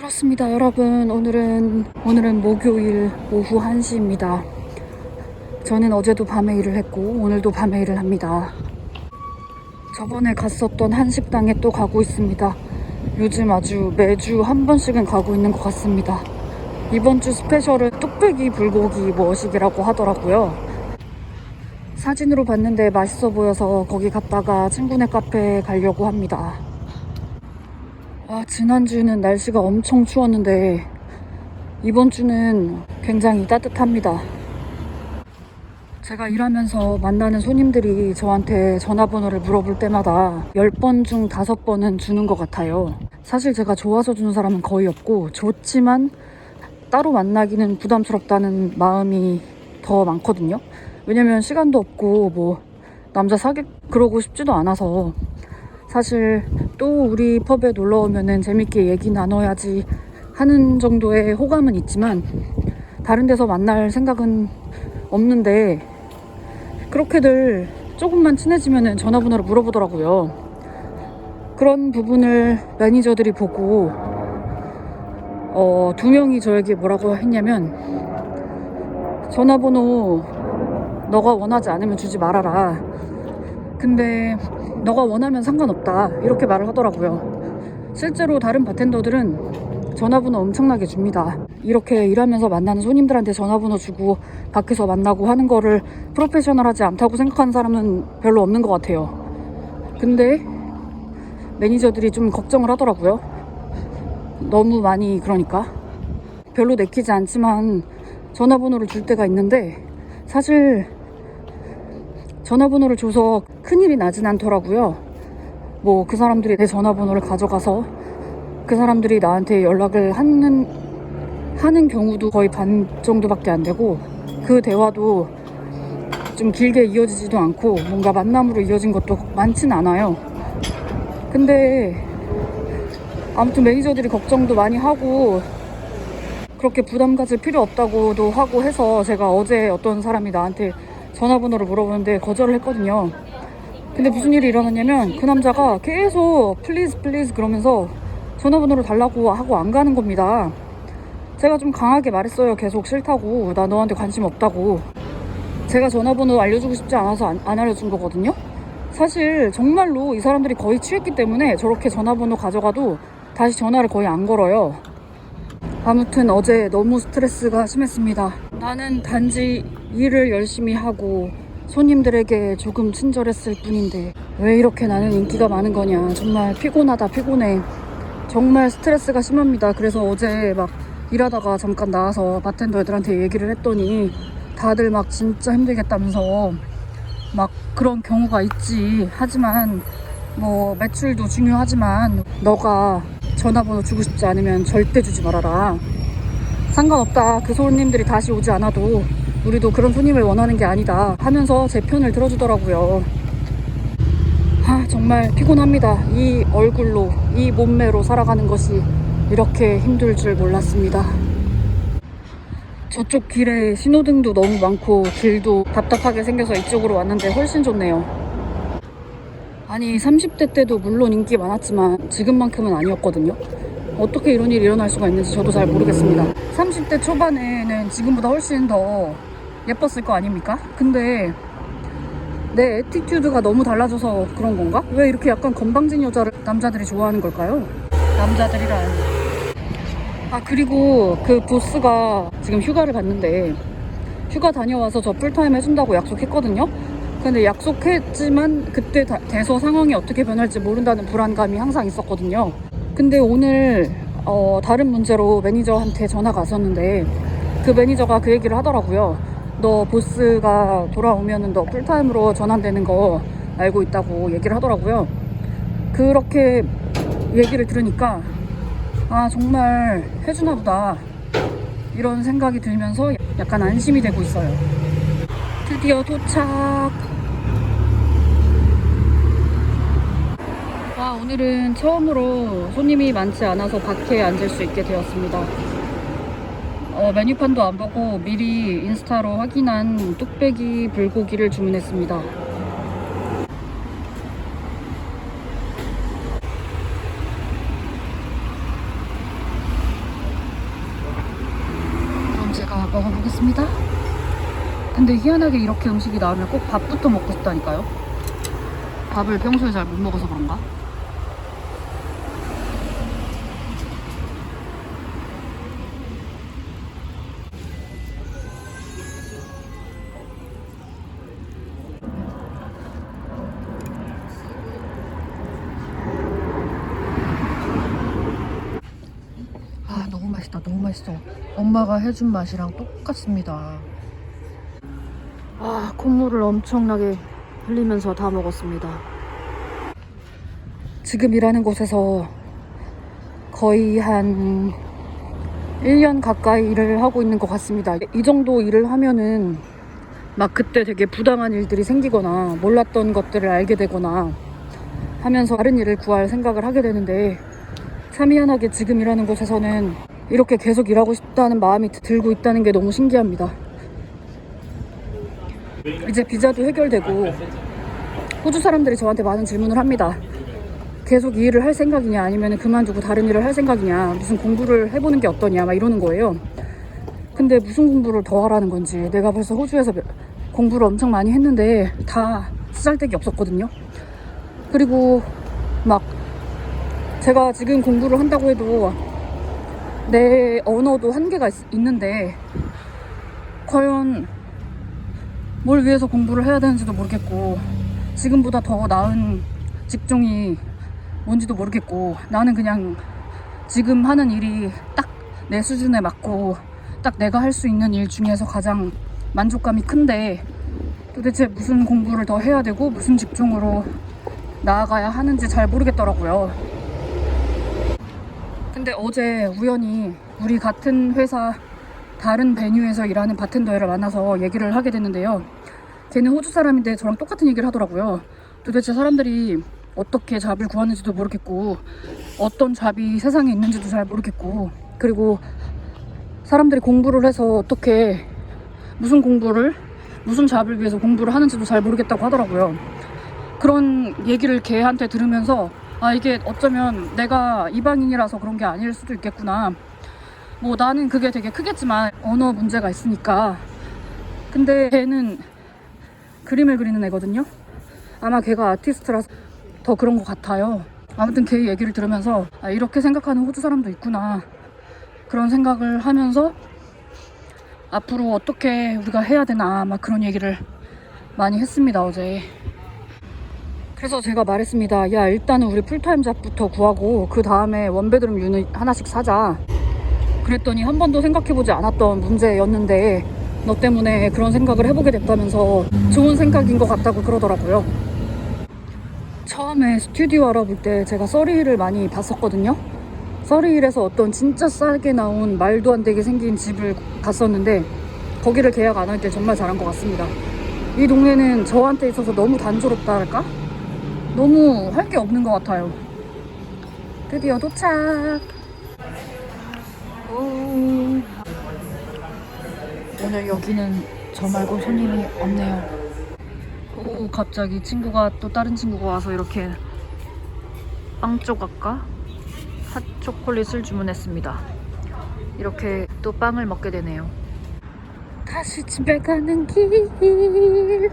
그렇습니다, 여러분. 오늘은 목요일 오후 1시입니다. 저는 어제도 밤에 일을 했고 오늘도 밤에 일을 합니다. 저번에 갔었던 한식당에 또 가고 있습니다. 요즘 아주 매주 한 번씩은 가고 있는 것 같습니다. 이번 주 스페셜은 뚝배기 불고기 머시기라고 하더라고요. 사진으로 봤는데 맛있어 보여서 거기 갔다가 친구네 카페에 가려고 합니다. 지난주는 날씨가 엄청 추웠는데 이번 주는 굉장히 따뜻합니다. 제가 일하면서 만나는 손님들이 저한테 전화번호를 물어볼 때마다 10번 중 5번은 주는 것 같아요. 사실 제가 좋아서 주는 사람은 거의 없고, 좋지만 따로 만나기는 부담스럽다는 마음이 더 많거든요. 왜냐면 시간도 없고 남자 그러고 싶지도 않아서. 사실 또 우리 펍에 놀러 오면은 재밌게 얘기 나눠야지 하는 정도의 호감은 있지만 다른 데서 만날 생각은 없는데, 그렇게들 조금만 친해지면은 전화번호를 물어보더라고요. 그런 부분을 매니저들이 보고 2명이 저에게 뭐라고 했냐면, 전화번호 너가 원하지 않으면 주지 말아라. 근데 너가 원하면 상관없다, 이렇게 말을 하더라고요. 실제로 다른 바텐더들은 전화번호 엄청나게 줍니다. 이렇게 일하면서 만나는 손님들한테 전화번호 주고 밖에서 만나고 하는 거를 프로페셔널하지 않다고 생각하는 사람은 별로 없는 것 같아요. 근데 매니저들이 좀 걱정을 하더라고요. 너무 많이 그러니까. 별로 내키지 않지만 전화번호를 줄 때가 있는데, 사실 전화번호를 줘서 큰일이 나진 않더라고요. 그 사람들이 내 전화번호를 가져가서 그 사람들이 나한테 연락을 하는 경우도 거의 반 정도밖에 안 되고, 그 대화도 좀 길게 이어지지도 않고 뭔가 만남으로 이어진 것도 많진 않아요. 근데 아무튼 매니저들이 걱정도 많이 하고 그렇게 부담 가질 필요 없다고도 하고 해서, 제가 어제 어떤 사람이 나한테 전화번호를 물어보는데 거절을 했거든요. 근데 무슨 일이 일어났냐면, 그 남자가 계속 플리즈 그러면서 전화번호를 달라고 하고 안 가는 겁니다. 제가 좀 강하게 말했어요. 계속 싫다고, 나 너한테 관심 없다고. 제가 전화번호 알려주고 싶지 않아서 안 알려준 거거든요. 사실 정말로 이 사람들이 거의 취했기 때문에 저렇게 전화번호 가져가도 다시 전화를 거의 안 걸어요. 아무튼 어제 너무 스트레스가 심했습니다. 나는 단지 일을 열심히 하고 손님들에게 조금 친절했을 뿐인데 왜 이렇게 나는 인기가 많은 거냐. 정말 피곤하다, 피곤해. 정말 스트레스가 심합니다. 그래서 어제 막 일하다가 잠깐 나와서 바텐더 애들한테 얘기를 했더니 다들 막 진짜 힘들겠다면서 막 그런 경우가 있지. 하지만 매출도 중요하지만 너가 전화번호 주고 싶지 않으면 절대 주지 말아라. 상관없다. 그 손님들이 다시 오지 않아도 우리도 그런 손님을 원하는 게 아니다 하면서 제 편을 들어주더라고요. 정말 피곤합니다. 이 얼굴로, 이 몸매로 살아가는 것이 이렇게 힘들 줄 몰랐습니다. 저쪽 길에 신호등도 너무 많고 길도 답답하게 생겨서 이쪽으로 왔는데 훨씬 좋네요. 아니 30대 때도 물론 인기 많았지만 지금만큼은 아니었거든요. 어떻게 이런 일이 일어날 수가 있는지 저도 잘 모르겠습니다. 30대 초반에는 지금보다 훨씬 더 예뻤을 거 아닙니까? 근데 내 애티튜드가 너무 달라져서 그런 건가? 왜 이렇게 약간 건방진 여자를 남자들이 좋아하는 걸까요? 남자들이란. 그리고 그 보스가 지금 휴가를 갔는데, 휴가 다녀와서 저 풀타임 해준다고 약속했거든요. 근데 약속했지만 그때 돼서 상황이 어떻게 변할지 모른다는 불안감이 항상 있었거든요. 근데 오늘 다른 문제로 매니저한테 전화가 왔었는데, 그 매니저가 그 얘기를 하더라고요. 너 보스가 돌아오면은 너 풀타임으로 전환되는 거 알고 있다고 얘기를 하더라고요. 그렇게 얘기를 들으니까 정말 해주나 보다, 이런 생각이 들면서 약간 안심이 되고 있어요. 드디어 도착. 오늘은 처음으로 손님이 많지 않아서 밖에 앉을 수 있게 되었습니다. 메뉴판도 안 보고 미리 인스타로 확인한 뚝배기 불고기를 주문했습니다. 먹어보겠습니다. 근데 희한하게 이렇게 음식이 나오면 꼭 밥부터 먹고 싶다니까요. 밥을 평소에 잘 못 먹어서 그런가? 아, 너무 맛있다. 너무 맛있어. 엄마가 해준 맛이랑 똑같습니다. 아, 콧물을 엄청나게 흘리면서 다 먹었습니다. 지금 일하는 곳에서 거의 한 1년 가까이 일을 하고 있는 것 같습니다. 이 정도 일을 하면은 막 그때 되게 부당한 일들이 생기거나 몰랐던 것들을 알게 되거나 하면서 다른 일을 구할 생각을 하게 되는데, 참 희한하게 지금 일하는 곳에서는 이렇게 계속 일하고 싶다는 마음이 들고 있다는 게 너무 신기합니다. 이제 비자도 해결되고 호주 사람들이 저한테 많은 질문을 합니다. 계속 이 일을 할 생각이냐, 아니면 그만두고 다른 일을 할 생각이냐, 무슨 공부를 해보는 게 어떠냐 막 이러는 거예요. 근데 무슨 공부를 더 하라는 건지, 내가 벌써 호주에서 공부를 엄청 많이 했는데 다 쓰잘데기 없었거든요. 그리고 막 제가 지금 공부를 한다고 해도 내 언어도 한계가 있는데 과연 뭘 위해서 공부를 해야 되는지도 모르겠고, 지금보다 더 나은 직종이 뭔지도 모르겠고, 나는 그냥 지금 하는 일이 딱 내 수준에 맞고 딱 내가 할 수 있는 일 중에서 가장 만족감이 큰데, 도대체 무슨 공부를 더 해야 되고 무슨 직종으로 나아가야 하는지 잘 모르겠더라고요. 근데 어제 우연히 우리 같은 회사 다른 베뉴에서 일하는 바텐더를 만나서 얘기를 하게 됐는데요. 걔는 호주 사람인데 저랑 똑같은 얘기를 하더라고요. 도대체 사람들이 어떻게 잡을 구하는지도 모르겠고, 어떤 잡이 세상에 있는지도 잘 모르겠고, 그리고 사람들이 공부를 해서 어떻게 무슨 잡을 위해서 공부를 하는지도 잘 모르겠다고 하더라고요. 그런 얘기를 걔한테 들으면서, 아, 이게 어쩌면 내가 이방인이라서 그런 게 아닐 수도 있겠구나. 뭐 나는 그게 되게 크겠지만 언어 문제가 있으니까. 근데 걔는 그림을 그리는 애거든요. 아마 걔가 아티스트라서 더 그런 것 같아요. 아무튼 걔 얘기를 들으면서, 아, 이렇게 생각하는 호주 사람도 있구나, 그런 생각을 하면서 앞으로 어떻게 우리가 해야 되나 막 그런 얘기를 많이 했습니다, 어제. 그래서 제가 말했습니다. 야, 일단은 우리 풀타임 잡부터 구하고 그 다음에 원베드룸 유닛 하나씩 사자. 그랬더니 한 번도 생각해보지 않았던 문제였는데 너 때문에 그런 생각을 해보게 됐다면서 좋은 생각인 것 같다고 그러더라고요. 처음에 스튜디오 알아볼 때 제가 서리힐을 많이 봤었거든요. 서리힐에서 어떤 진짜 싸게 나온 말도 안 되게 생긴 집을 갔었는데 거기를 계약 안 할 때 정말 잘한 것 같습니다. 이 동네는 저한테 있어서 너무 단조롭다 할까? 너무 할 게 없는 것 같아요. 드디어 도착! 오늘 여기는 저 말고 손님이 없네요. 오, 갑자기 또 다른 친구가 와서 이렇게 빵 조각과 핫초콜릿을 주문했습니다. 이렇게 또 빵을 먹게 되네요. 다시 집에 가는 길.